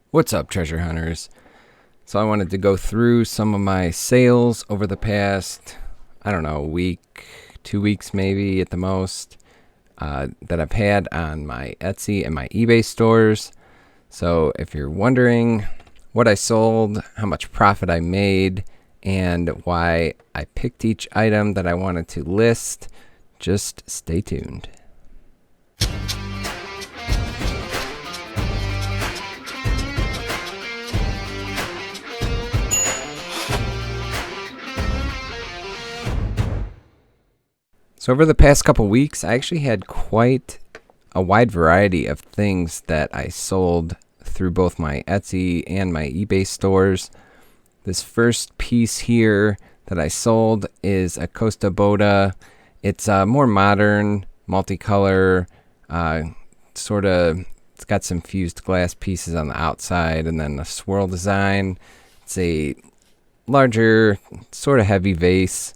What's up, treasure hunters? So I wanted to go through some of my sales over the past, I don't know, week, 2 weeks maybe at the most, that I've had on my Etsy and my eBay stores. So if you're wondering what I sold, how much profit I made, and why I picked each item that I wanted to list, just stay tuned. So over the past couple weeks, I actually had quite a wide variety of things that I sold through both my Etsy and my eBay stores. This first piece here that I sold is a Costa Boda. It's a more modern, multicolor, it's got some fused glass pieces on the outside and then a swirl design. It's a larger, sort of heavy vase.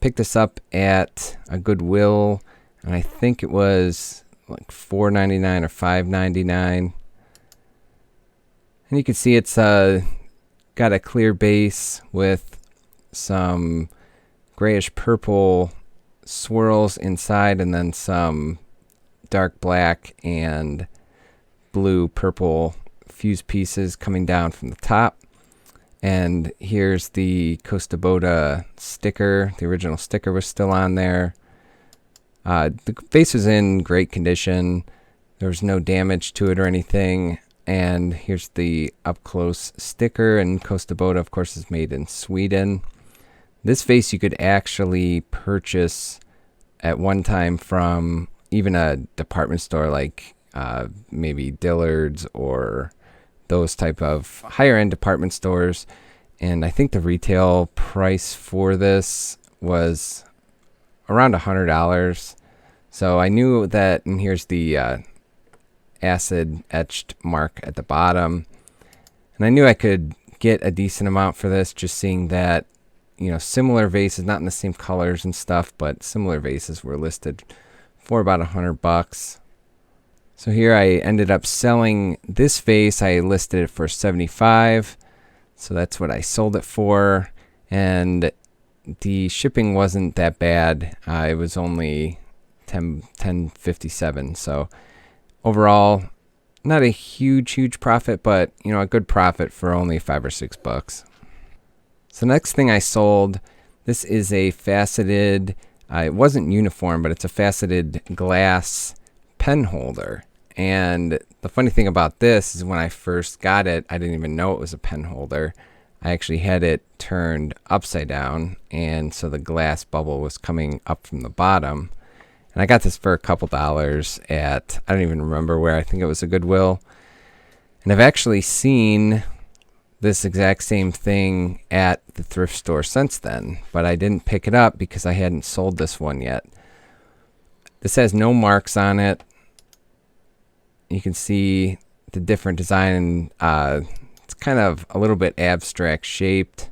Picked this up at a Goodwill, and I think it was like $4.99 or $5.99. And you can see it's got a clear base with some grayish purple swirls inside, and then some dark black and blue purple fused pieces coming down from the top. And here's the Costa Boda sticker. The original sticker was still on there. The vase was in great condition. There was no damage to it or anything. And here's the up-close sticker. And Costa Boda, of course, is made in Sweden. This vase you could actually purchase at one time from even a department store like maybe Dillard's or those type of higher end department stores. And I think the retail price for this was around $100. So I knew that, and here's the acid etched mark at the bottom. And I knew I could get a decent amount for this, just seeing that, similar vases, not in the same colors and stuff, but similar vases were listed for about $100. So here I ended up selling this vase. I listed it for $75. So that's what I sold it for. And the shipping wasn't that bad. It was only $10.57. So overall, not a huge profit, but a good profit for only $5 or $6. So next thing I sold, this is a faceted, it wasn't uniform, but it's a faceted glass pen holder. And the funny thing about this is when I first got it, I didn't even know it was a pen holder. I actually had it turned upside down, and so the glass bubble was coming up from the bottom. And I got this for a couple dollars at, I don't even remember where, I think it was a Goodwill. And I've actually seen this exact same thing at the thrift store since then, but I didn't pick it up because I hadn't sold this one yet. This has no marks on it. You can see the different design. It's kind of a little bit abstract shaped.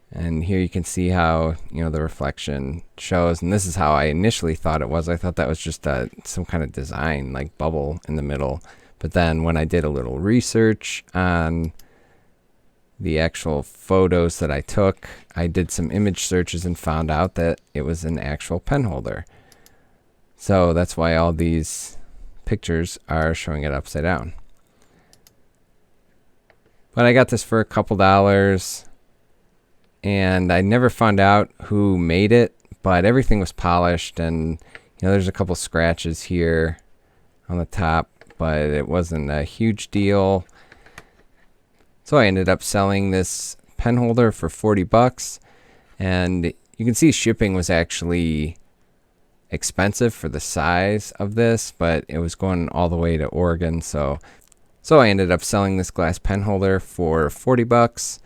And here you can see how, the reflection shows. And this is how I initially thought it was. I thought that was just some kind of design, like bubble in the middle. But then when I did a little research on the actual photos that I took, I did some image searches and found out that it was an actual pen holder. So that's why all these pictures are showing it upside down. But I got this for a couple dollars, and I never found out who made it, but everything was polished, and there's a couple scratches here on the top, but it wasn't a huge deal. So I ended up selling this pen holder for $40, and you can see shipping was actually expensive for the size of this, but it was going all the way to Oregon. So I ended up selling this glass pen holder for $40,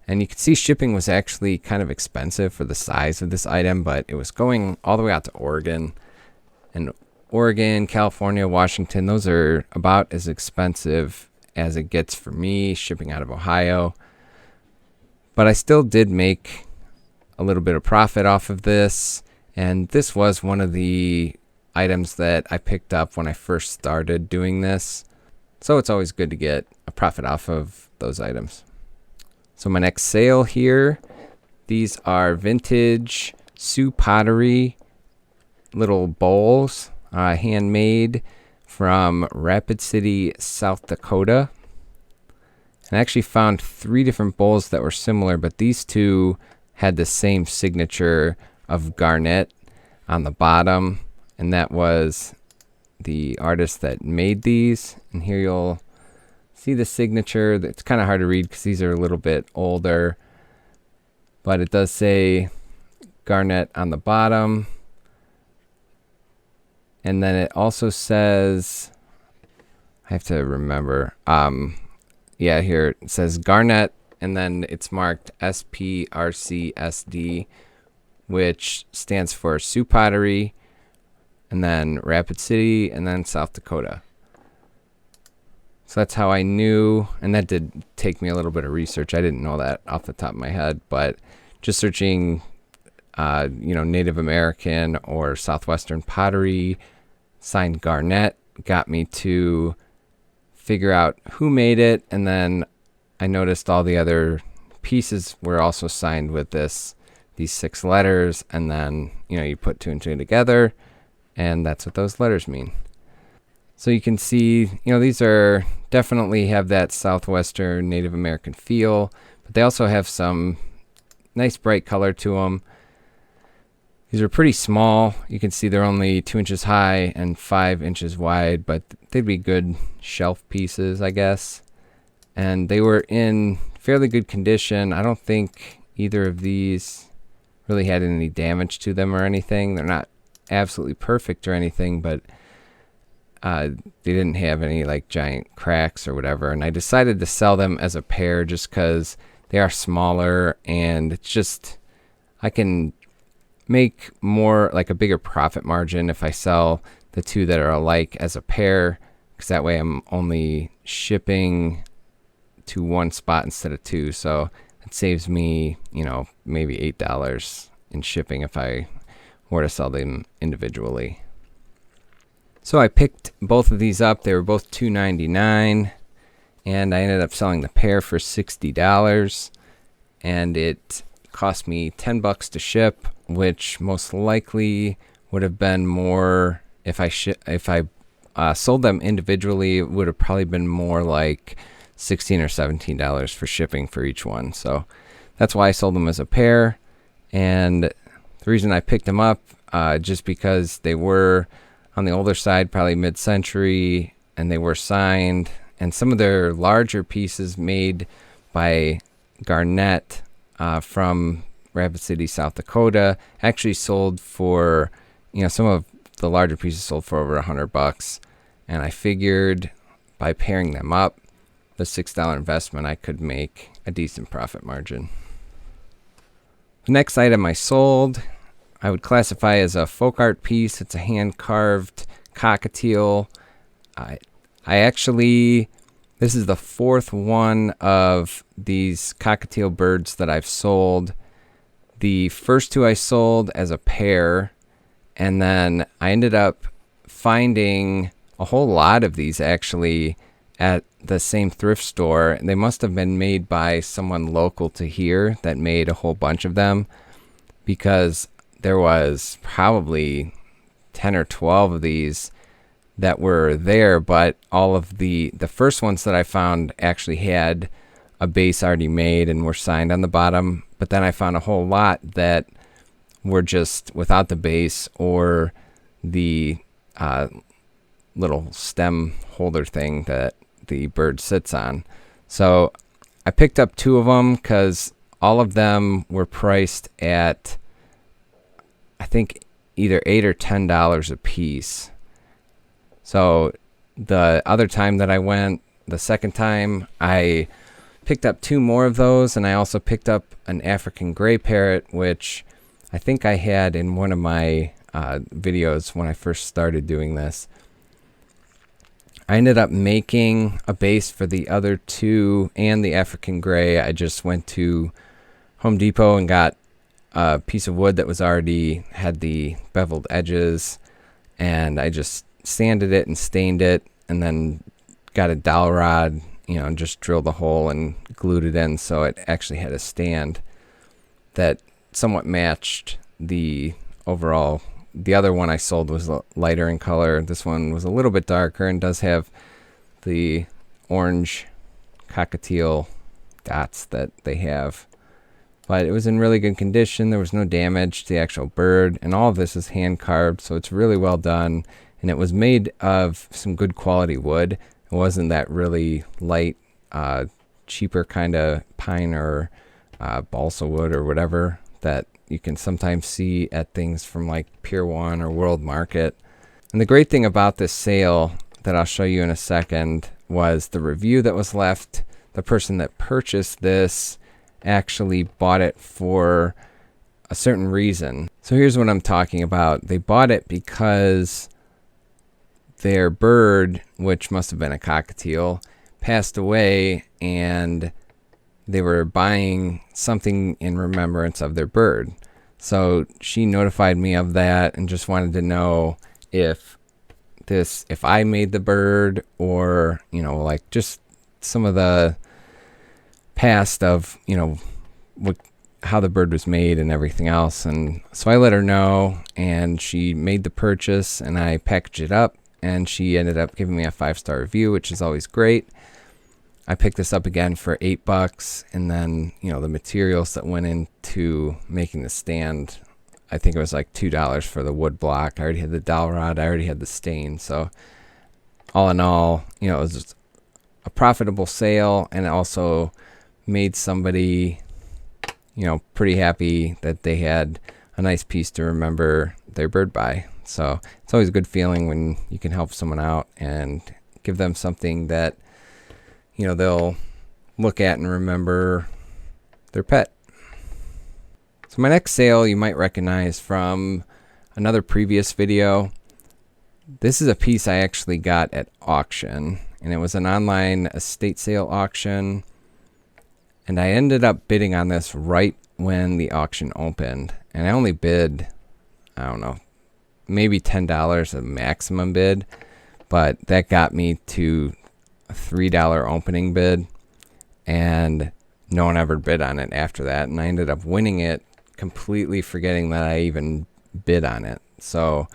and you can see shipping was actually kind of expensive for the size of this item, but it was going all the way out to Oregon. And Oregon, California, Washington, those are about as expensive as it gets for me shipping out of Ohio. But I still did make a little bit of profit off of this. And this was one of the items that I picked up when I first started doing this. So it's always good to get a profit off of those items. So my next sale here, these are vintage Sioux Pottery little bowls, handmade from Rapid City, South Dakota. And I actually found 3 different bowls that were similar, but these 2 had the same signature of garnet on the bottom, and that was the artist that made these. And here you'll see the signature. It's kind of hard to read because these are a little bit older, but it does say garnet on the bottom. And then it also says, I have to remember, yeah, here it says garnet, and then it's marked SPRCSD, which stands for Sioux Pottery, and then Rapid City, and then South Dakota. So that's how I knew, and that did take me a little bit of research. I didn't know that off the top of my head, but just searching, Native American or Southwestern pottery signed garnet got me to figure out who made it, and then I noticed all the other pieces were also signed with these 6 letters, and then you put 2 and 2 together, and that's what those letters mean. So you can see, these are definitely have that Southwestern Native American feel, but they also have some nice bright color to them. These are pretty small. You can see they're only 2 inches high and 5 inches wide, but they'd be good shelf pieces, I guess. And they were in fairly good condition. I don't think either of these really had any damage to them or anything. They're not absolutely perfect or anything, but they didn't have any like giant cracks or whatever. And I decided to sell them as a pair just because they are smaller, and it's just, I can make more, like a bigger profit margin if I sell the 2 that are alike as a pair, because that way I'm only shipping to 1 spot instead of 2. So it saves me, maybe $8 in shipping if I were to sell them individually. So I picked both of these up. They were both $2.99, and I ended up selling the pair for $60, and it cost me $10 to ship, which most likely would have been more if I sold them individually. It would have probably been more like $16 or $17 for shipping for each one. So that's why I sold them as a pair. And the reason I picked them up, just because they were on the older side, probably mid-century, and they were signed. And some of their larger pieces made by Garnett from Rapid City, South Dakota, actually sold for, some of the larger pieces sold for over $100. And I figured by pairing them up, the $6 investment, I could make a decent profit margin. The next item I sold, I would classify as a folk art piece. It's a hand-carved cockatiel. This is the 4th one of these cockatiel birds that I've sold. The first 2 I sold as a pair, and then I ended up finding a whole lot of these actually at the same thrift store. They must have been made by someone local to here that made a whole bunch of them, because there was probably 10 or 12 of these that were there, but all of the first ones that I found actually had a base already made and were signed on the bottom. But then I found a whole lot that were just without the base or the little stem holder thing that the bird sits on. So I picked up 2 of them because all of them were priced at, I think, either $8 or $10 a piece. So the other time that I went, the second time, I picked up 2 more of those, and I also picked up an African gray parrot, which I think I had in one of my videos when I first started doing this. I ended up making a base for the other 2 and the African gray. I just went to Home Depot and got a piece of wood that was already had the beveled edges, and I just sanded it and stained it, and then got a dowel rod, and just drilled a hole and glued it in, so it actually had a stand that somewhat matched the overall. The other one I sold was lighter in color. This one was a little bit darker and does have the orange cockatiel dots that they have. But it was in really good condition. There was no damage to the actual bird, and all of this is hand carved, so it's really well done. And it was made of some good quality wood. It wasn't that really light, cheaper kind of pine or balsa wood or whatever that you can sometimes see at things from like Pier 1 or World Market. And the great thing about this sale that I'll show you in a second was the review that was left. The person that purchased this actually bought it for a certain reason. So here's what I'm talking about. They bought it because their bird, which must have been a cockatiel, passed away, and they were buying something in remembrance of their bird. So she notified me of that and just wanted to know if I made the bird, or, like just some of the past of, how the bird was made and everything else. And so I let her know, and she made the purchase, and I packaged it up, and she ended up giving me a 5-star review, which is always great. I picked this up again for $8, and then, the materials that went into making the stand, I think it was like $2 for the wood block. I already had the dowel rod. I already had the stain. So all in all, it was just a profitable sale, and it also made somebody, pretty happy that they had a nice piece to remember their bird by. So it's always a good feeling when you can help someone out and give them something that, they'll look at and remember their pet. So my next sale you might recognize from another previous video. This is a piece I actually got at auction, and it was an online estate sale auction. And I ended up bidding on this right when the auction opened. And I only bid, I don't know, maybe $10, a maximum bid. But that got me to a $3 opening bid, and no one ever bid on it after that, and I ended up winning it, completely forgetting that I even bid on it. So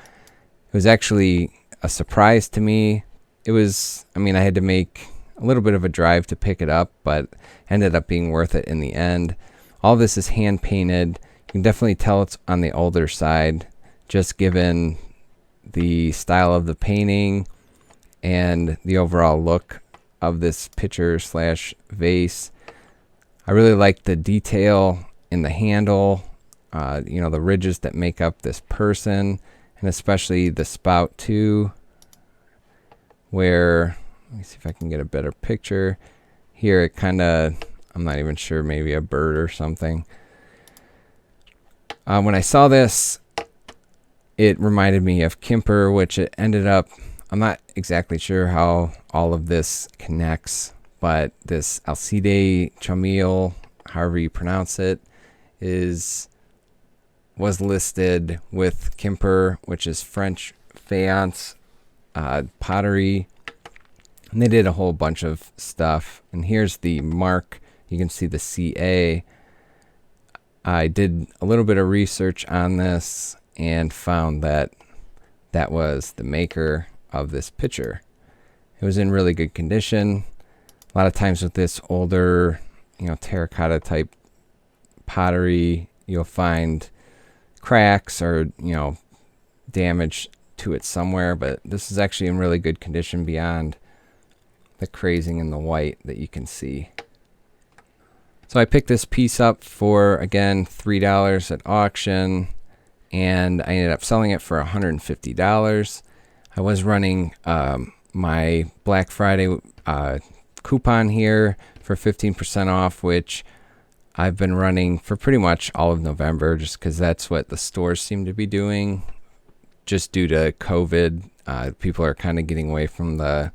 it was actually a surprise to me. I had to make a little bit of a drive to pick it up, but ended up being worth it in the end. All this is hand painted. You can definitely tell it's on the older side, just given the style of the painting and the overall look of this picture / vase. I really like the detail in the handle, the ridges that make up this person, and especially the spout too, where, let me see if I can get a better picture. Here it kind of, I'm not even sure, maybe a bird or something. When I saw this, it reminded me of Kemper, which it ended up, I'm not exactly sure how all of this connects, but this Alcide Chamille, however you pronounce it, was listed with Kemper, which is French faience, pottery, and they did a whole bunch of stuff. And here's the mark. You can see the CA. I did a little bit of research on this and found that that was the maker of this picture. It was in really good condition. A lot of times with this older, terracotta type pottery, you'll find cracks or, damage to it somewhere, but this is actually in really good condition beyond the crazing in the white that you can see. So I picked this piece up for, again, $3 at auction, and I ended up selling it for $150. I was running my Black Friday coupon here for 15% off, which I've been running for pretty much all of November, just because that's what the stores seem to be doing. Just due to COVID, people are kind of getting away from the,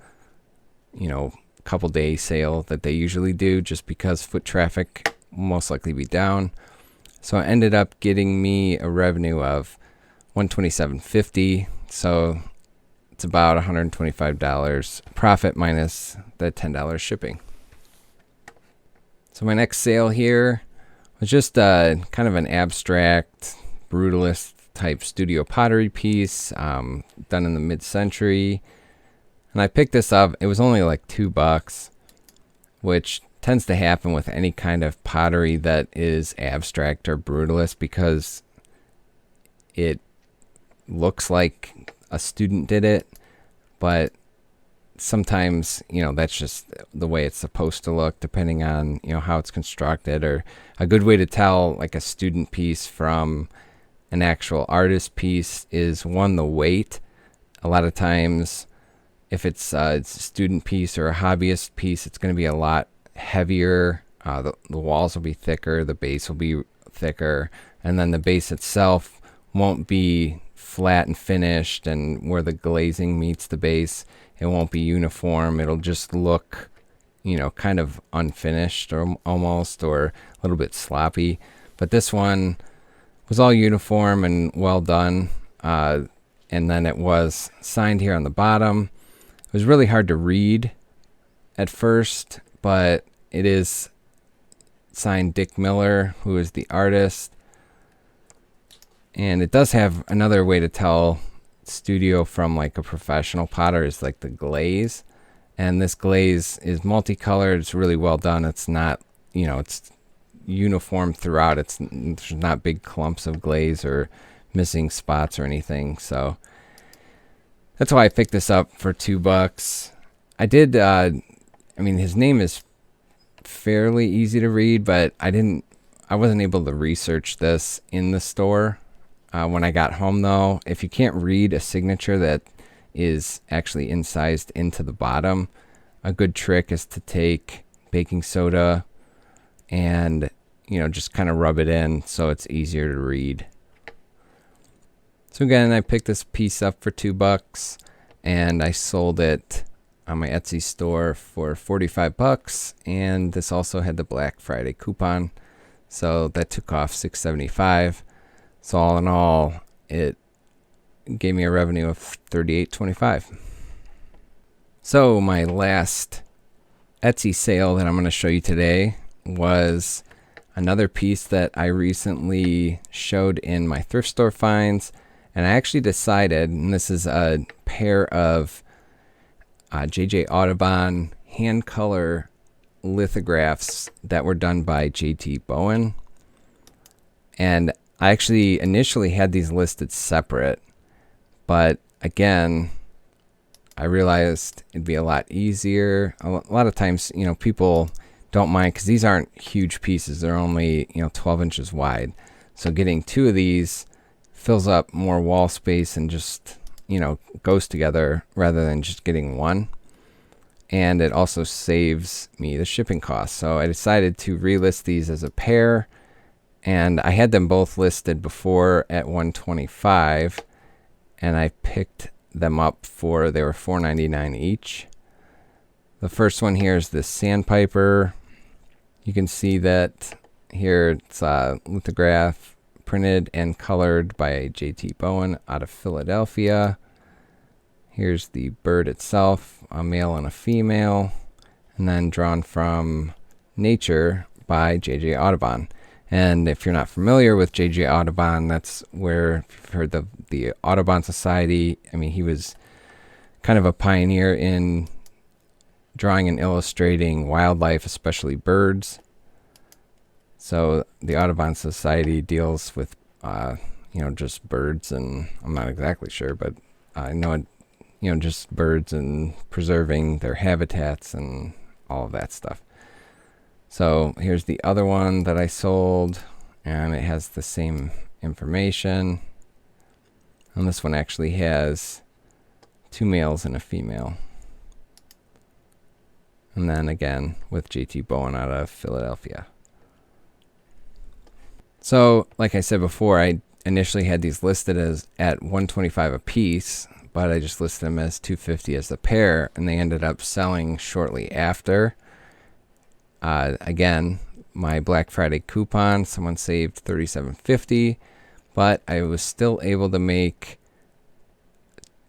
couple day sale that they usually do, just because foot traffic will most likely be down. So it ended up getting me a revenue of $127.50. So it's about $125 profit minus the $10 shipping. So my next sale here was just kind of an abstract brutalist type studio pottery piece done in the mid-century. And I picked this up. It was only like $2, which tends to happen with any kind of pottery that is abstract or brutalist because it looks like a student did it, but sometimes, that's just the way it's supposed to look depending on, how it's constructed. Or a good way to tell like a student piece from an actual artist piece is, one, the weight. A lot of times if it's a student piece or a hobbyist piece, it's going to be a lot heavier. The walls will be thicker, the base will be thicker, and then the base itself won't be flat and finished, and where the glazing meets the base, it won't be uniform. It'll just look, kind of unfinished or almost, or a little bit sloppy. But this one was all uniform and well done. And then it was signed here on the bottom. It was really hard to read at first, but it is signed Dick Miller, who is the artist. And it does have another way to tell studio from like a professional potter is like the glaze. And this glaze is multicolored. It's really well done. It's not, it's uniform throughout. There's not big clumps of glaze or missing spots or anything. So that's why I picked this up for $2. I did, his name is fairly easy to read, but I wasn't able to research this in the store. When I got home, though, if you can't read a signature that is actually incised into the bottom, a good trick is to take baking soda and, just kind of rub it in so it's easier to read. So again, I picked this piece up for $2 and I sold it on my Etsy store for $45, and this also had the Black Friday coupon, so that took off $6.75. So all in all, it gave me a revenue of $38.25. So my last Etsy sale that I'm going to show you today was another piece that I recently showed in my thrift store finds. And I actually decided, and this is a pair of J.J. Audubon hand color lithographs that were done by J.T. Bowen. And I actually initially had these listed separate, but again, I realized it'd be a lot easier. A lot of times, people don't mind because these aren't huge pieces. They're only, 12 inches wide. So getting two of these fills up more wall space and just, goes together rather than just getting one. And it also saves me the shipping costs. So I decided to relist these as a pair. And I had them both listed before at $125, and I picked them up they were $4.99 each. The first one here is the Sandpiper. You can see that here it's lithograph printed and colored by J.T. Bowen out of Philadelphia. Here's the bird itself, a male and a female, and then drawn from nature by J.J. Audubon. And if you're not familiar with J.J. Audubon, that's where, if you've heard the Audubon Society, he was kind of a pioneer in drawing and illustrating wildlife, especially birds. So the Audubon Society deals with, just birds, and I'm not exactly sure, but I know, just birds and preserving their habitats and all of that stuff. So here's the other one that I sold, and it has the same information. And this one actually has two males and a female. And then again with J.T. Bowen out of Philadelphia. So like I said before, I initially had these listed as at $125 a piece, but I just listed them as $250 as the pair, and they ended up selling shortly after. Again, my Black Friday coupon, someone saved $37.50, but I was still able to make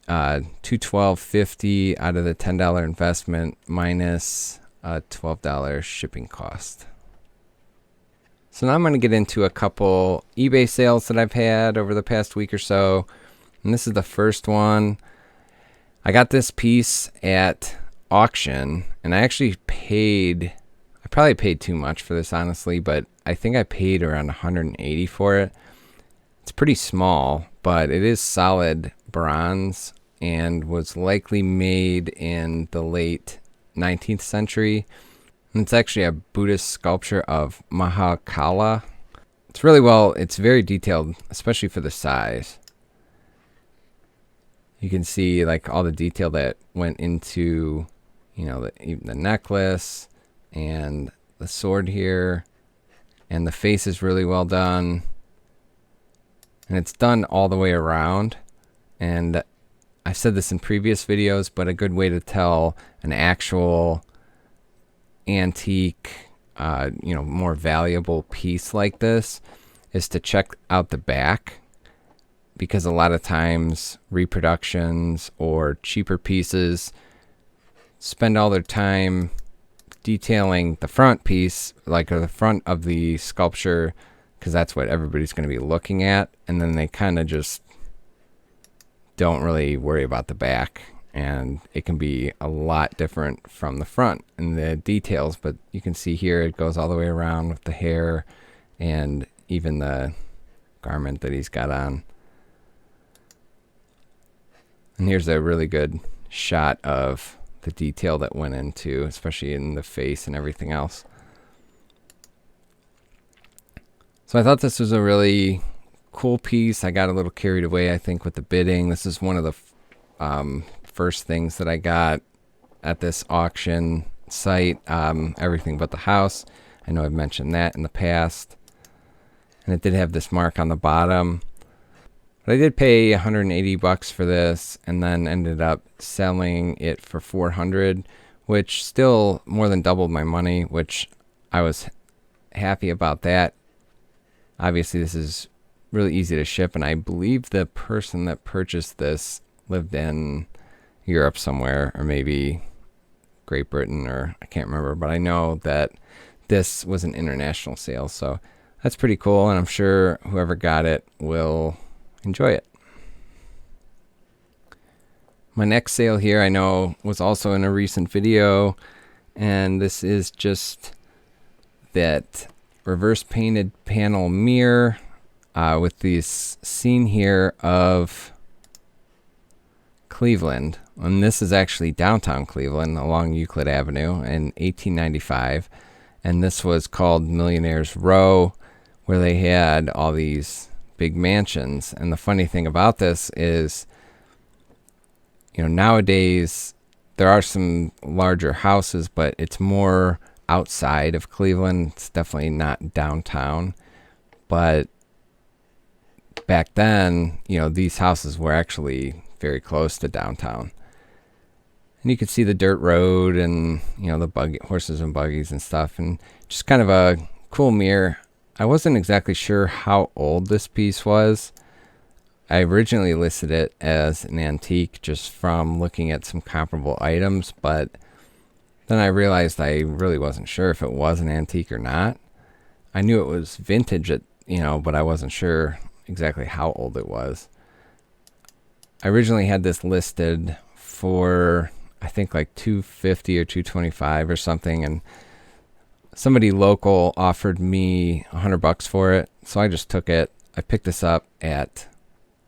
$212.50 out of the $10 investment minus a $12 shipping cost. So now I'm going to get into a couple eBay sales that I've had over the past week or so. And this is the first one. I got this piece at auction, and I actually I probably paid too much for this, honestly, but I think I paid around $180 for it. It's pretty small, but it is solid bronze and was likely made in the late 19th century. And it's actually a Buddhist sculpture of Mahakala. It's very detailed, especially for the size. You can see like all the detail that went into, even the necklace and the sword here, and the face is really well done. And it's done all the way around. And I've said this in previous videos, but a good way to tell an actual antique, more valuable piece like this is to check out the back, because a lot of times reproductions or cheaper pieces spend all their time detailing the front piece, like the front of the sculpture, because that's what everybody's going to be looking at, and then they kind of just don't really worry about the back, and it can be a lot different from the front in the details. But you can see here it goes all the way around with the hair and even the garment that he's got on. And here's a really good shot of the detail that went into, especially in the face and everything else. So I thought this was a really cool piece. I got a little carried away, I think, with the bidding. This is one of the first things that I got at this auction site. Everything but the house. I know I've mentioned that in the past. And it did have this mark on the bottom. But I did pay $180 for this, and then ended up selling it for $400, which still more than doubled my money, which I was happy about that. Obviously, this is really easy to ship, and I believe the person that purchased this lived in Europe somewhere, or maybe Great Britain, or I can't remember, but I know that this was an international sale, so that's pretty cool, and I'm sure whoever got it will enjoy it. My next sale here, I know, was also in a recent video, and this is just that reverse painted panel mirror with this scene here of Cleveland. And this is actually downtown Cleveland along Euclid Avenue in 1895. And this was called Millionaire's Row, where they had all these big mansions. And the funny thing about this is, nowadays there are some larger houses, but it's more outside of Cleveland. It's definitely not downtown. But back then, these houses were actually very close to downtown. And you could see the dirt road and, the horses and buggies and stuff, and just kind of a cool mirror. I wasn't exactly sure how old this piece was. I originally listed it as an antique just from looking at some comparable items, but then I realized I really wasn't sure if it was an antique or not. I knew it was vintage, but I wasn't sure exactly how old it was. I originally had this listed for, I think, like $250 or $225 or something, and somebody local offered me $100 for it, so I just took it. I picked this up at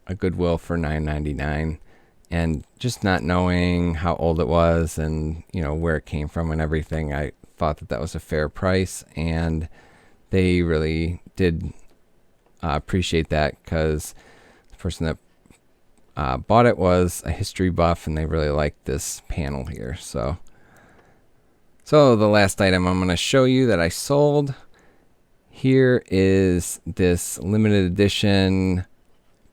a Goodwill for $9.99, and just not knowing how old it was and where it came from and everything, I thought that was a fair price, and they really did appreciate that, because the person that bought it was a history buff, and they really liked this panel here. So the last item I'm going to show you that I sold here is this limited edition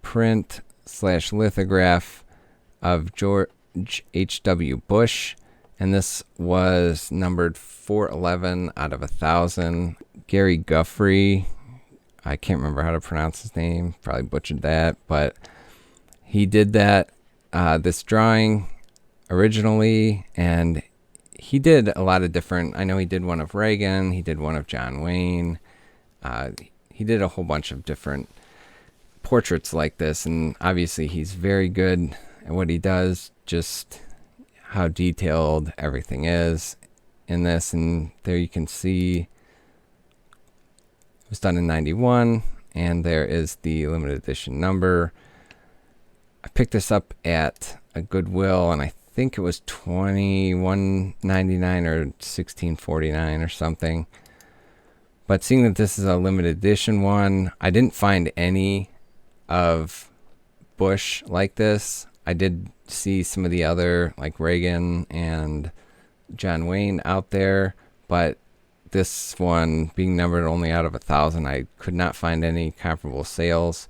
print / lithograph of George H.W. Bush, and this was numbered 411 out of 1,000. Gary Guffrey, I can't remember how to pronounce his name, probably butchered that, but he did that this drawing originally, and he did a lot of different. I know he did one of Reagan, he did one of John Wayne. He did a whole bunch of different portraits like this, and obviously he's very good at what he does, just how detailed everything is in this. And there you can see it was done in 91, and there is the limited edition number. I picked this up at a Goodwill, and I think it was $21.99 or $16.49 or something. But seeing that this is a limited edition one, I didn't find any of Bush like this. I did see some of the other, like Reagan and John Wayne, out there, but this one being numbered only out of 1,000, I could not find any comparable sales.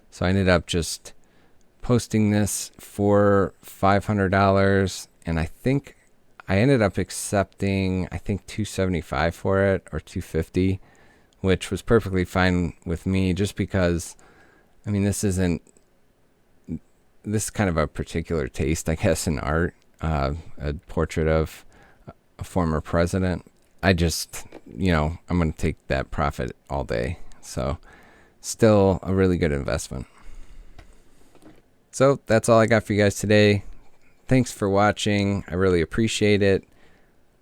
So I ended up just posting this for $500, and I think I ended up accepting, I think, $275 for it, or $250, which was perfectly fine with me, just because, I mean, this is kind of a particular taste, I guess, in art, a portrait of a former president. I just, I'm going to take that profit all day. So still a really good investment. So that's all I got for you guys today. Thanks for watching. I really appreciate it.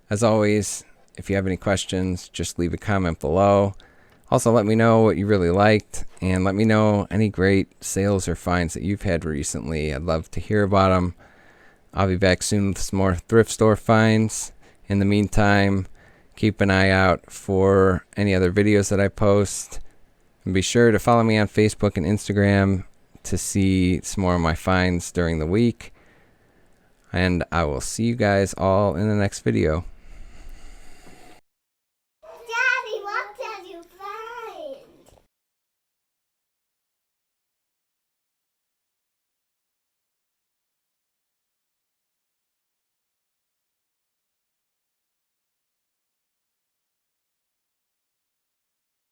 As always, if you have any questions, just leave a comment below. Also, let me know what you really liked, and let me know any great sales or finds that you've had recently. I'd love to hear about them. I'll be back soon with some more thrift store finds. In the meantime, keep an eye out for any other videos that I post. And be sure to follow me on Facebook and Instagram to see some more of my finds during the week. And I will see you guys all in the next video.